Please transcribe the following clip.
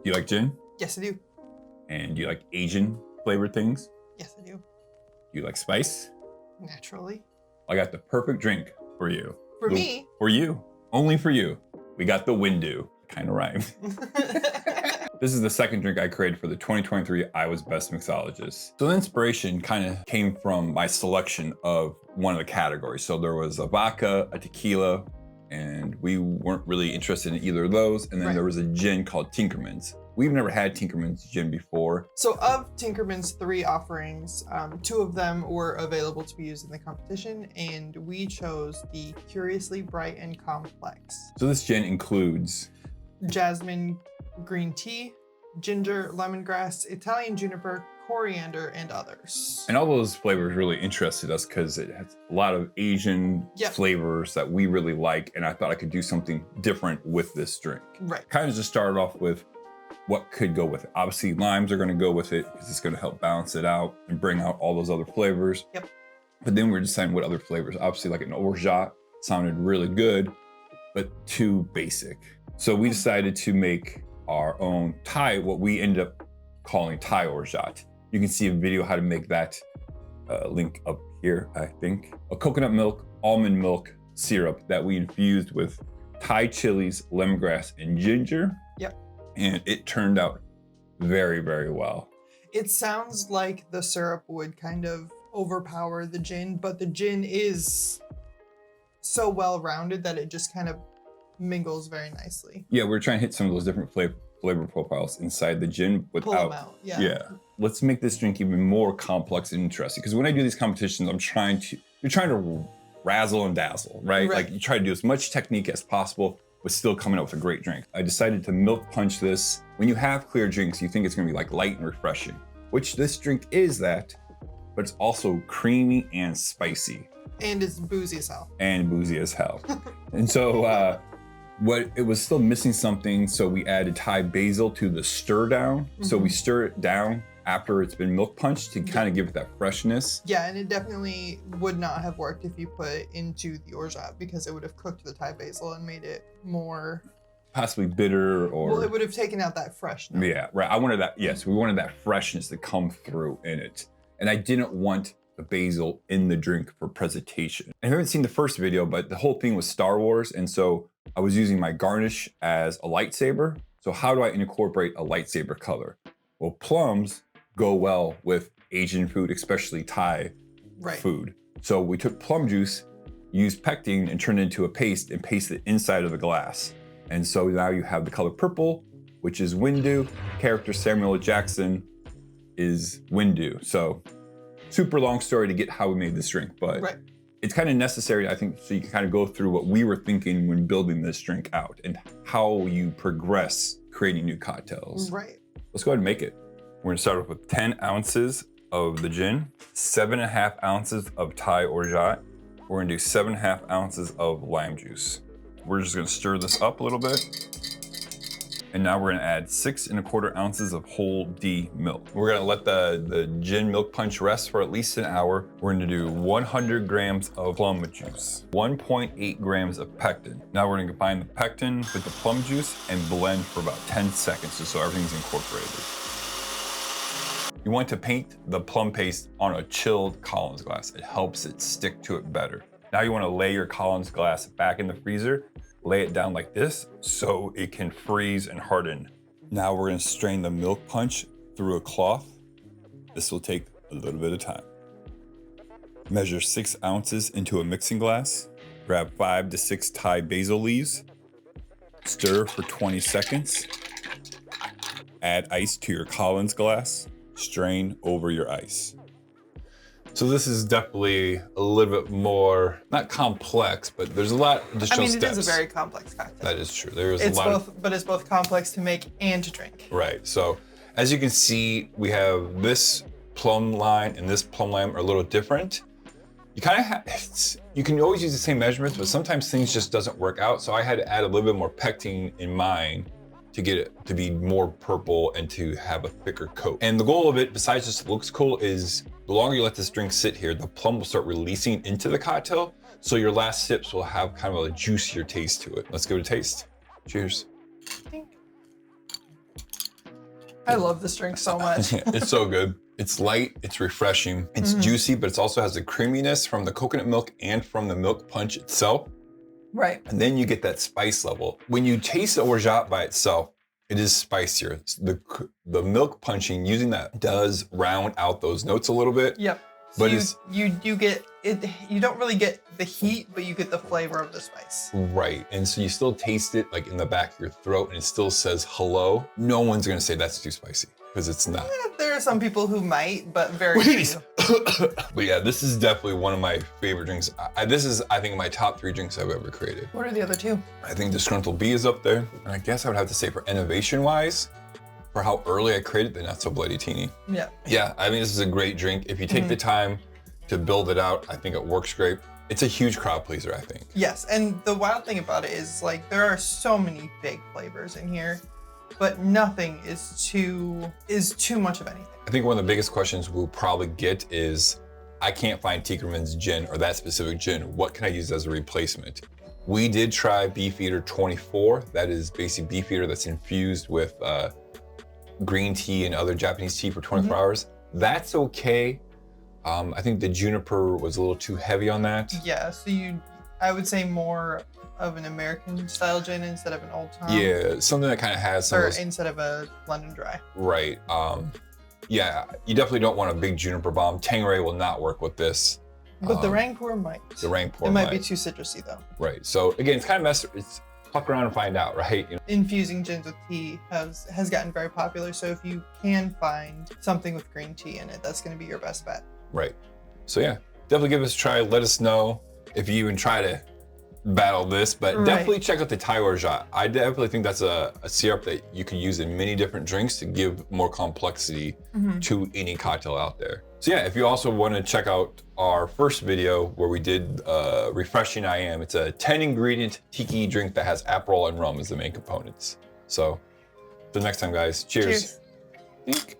Do you like gin? Yes, I do. And do you like Asian flavored things? Yes, I do. Do you like spice? Naturally. I got the perfect drink for you. For me? For you. Only for you. We got the Windu. Kind of rhymes. This is the second drink I created for the 2023 Iowa's Best Mixologist. So the inspiration kind of came from my selection of one of the categories. So there was a vodka, a tequila, and we weren't really interested in either of those. And then there was a gin called Tinkerman's. We've never had Tinkerman's gin before. So of Tinkerman's 3 offerings, 2 of them were available to be used in the competition, and we chose the Curiously Bright and Complex. So this gin includes jasmine green tea, ginger, lemongrass, Italian juniper, coriander, and others. And all those flavors really interested us because it has a lot of Asian flavors that we really like, and I thought I could do something different with this drink. Right. Kind of just started off with what could go with it. Obviously, limes are going to go with it because it's going to help balance it out and bring out all those other flavors. Yep. But then we're deciding what other flavors. Obviously, like an Orgeat sounded really good, but too basic. So we decided to make our own Thai, what we ended up calling Thai Orgeat. You can see a video how to make that link up here, I think. A coconut milk, almond milk syrup that we infused with Thai chilies, lemongrass, and ginger. Yep. And it turned out very, very well. It sounds like the syrup would kind of overpower the gin, but the gin is so well-rounded that it just kind of mingles very nicely. Yeah, we're trying to hit some of those different flavor profiles inside the gin without. Pull them out, yeah. Let's make this drink even more complex and interesting. Because when I do these competitions, you're trying to razzle and dazzle, right? Like you try to do as much technique as possible, but still coming up with a great drink. I decided to milk punch this. When you have clear drinks, you think it's gonna be like light and refreshing, which this drink is that, but it's also creamy and spicy. And it's boozy as hell. And so, it was still missing something, so we added Thai basil to the stir down. So we stir it down after it's been milk punched to kind of give it that freshness. Yeah, and it definitely would not have worked if you put it into the orgeat because it would have cooked the Thai basil and made it more possibly bitter or... Well, it would have taken out that freshness. Yeah, right. I wanted that, yes, we wanted that freshness to come through in it. And I didn't want the basil in the drink for presentation. I haven't seen the first video, but the whole thing was Star Wars. And so I was using my garnish as a lightsaber. So how do I incorporate a lightsaber color? Well, plums go well with Asian food, especially Thai food. So we took plum juice, used pectin and turned it into a paste and pasted it inside of the glass. And so now you have the color purple, which is Windu. Character Samuel L. Jackson is Windu. So super long story to get how we made this drink, but it's kind of necessary, I think, so you can kind of go through what we were thinking when building this drink out and how you progress creating new cocktails. Let's go ahead and make it. We're gonna start off with 10 ounces of the gin, 7.5 ounces of Thai Orgeat. We're gonna do 7.5 ounces of lime juice. We're just gonna stir this up a little bit. And now we're gonna add 6.25 ounces of whole D milk. We're gonna let the gin milk punch rest for at least an hour. We're gonna do 100 grams of plum juice, 1.8 grams of pectin. Now we're gonna combine the pectin with the plum juice and blend for about 10 seconds just so everything's incorporated. You want to paint the plum paste on a chilled Collins glass. It helps it stick to it better. Now you wanna lay your Collins glass back in the freezer, lay it down like this so it can freeze and harden. Now we're gonna strain the milk punch through a cloth. This will take a little bit of time. Measure 6 ounces into a mixing glass. Grab 5 to 6 Thai basil leaves. Stir for 20 seconds. Add ice to your Collins glass. Strain over your ice. So this is definitely a little bit more, not complex, but there's a lot of additional steps. It is a very complex cocktail. That is true. There's a lot but it's both complex to make and to drink. Right, so as you can see, we have this plum line and this plum line are a little different. You kind of have, you can always use the same measurements, but sometimes things just doesn't work out. So I had to add a little bit more pectin in mine to get it to be more purple and to have a thicker coat. And the goal of it, besides just looks cool, is the longer you let this drink sit here, the plum will start releasing into the cocktail. So your last sips will have kind of a juicier taste to it. Let's give it a taste. Cheers. I love this drink so much. It's so good. It's light, it's refreshing, it's juicy, but it also has the creaminess from the coconut milk and from the milk punch itself. Right. And then you get that spice level. When you taste the orgeat by itself, it is spicier. The milk punching, using that does round out those notes a little bit. Yep. So But you get it. You don't really get the heat, but you get the flavor of the spice. Right, and so you still taste it like in the back of your throat, and it still says hello. No one's gonna say that's too spicy, because it's not. There are some people who might, but very few. But yeah, this is definitely one of my favorite drinks. This is, I think, my top 3 drinks I've ever created. What are the other 2? I think Disgruntled Bee is up there, and I guess I would have to say for innovation-wise, for how early I created the Not So Bloody Teeny. Yeah. Yeah, I mean, this is a great drink. If you take the time to build it out, I think it works great. It's a huge crowd pleaser, I think. Yes, and the wild thing about it is like there are so many big flavors in here, but nothing is too much of anything. I think one of the biggest questions we'll probably get is, I can't find Tinkerman's gin or that specific gin. What can I use as a replacement? We did try Beefeater 24. That is basically Beefeater that's infused with green tea and other Japanese tea for 24 hours. That's okay. I think the juniper was a little too heavy on that. Yeah, so I would say more of an American style gin instead of an Old Tom. Yeah, something that kind of has some or of those, instead of a London Dry. right. Yeah, you definitely don't want a big juniper bomb. Tangeray will not work with this. But the Rancor might. The Rancor It might be too citrusy though. Right. So again, it's kind of messed. It's fuck around and find out, right? You know? Infusing gins with tea has gotten very popular. So if you can find something with green tea in it, that's going to be your best bet. Right. So yeah, definitely give us a try. Let us know if you even try to battle this, but definitely check out the Thai Orgeat. I definitely think that's a syrup that you can use in many different drinks to give more complexity to any cocktail out there. So yeah, if you also want to check out our first video where we did Refreshing I Am, it's a 10 ingredient tiki drink that has Aperol and rum as the main components. So, till next time guys, cheers. Cheers.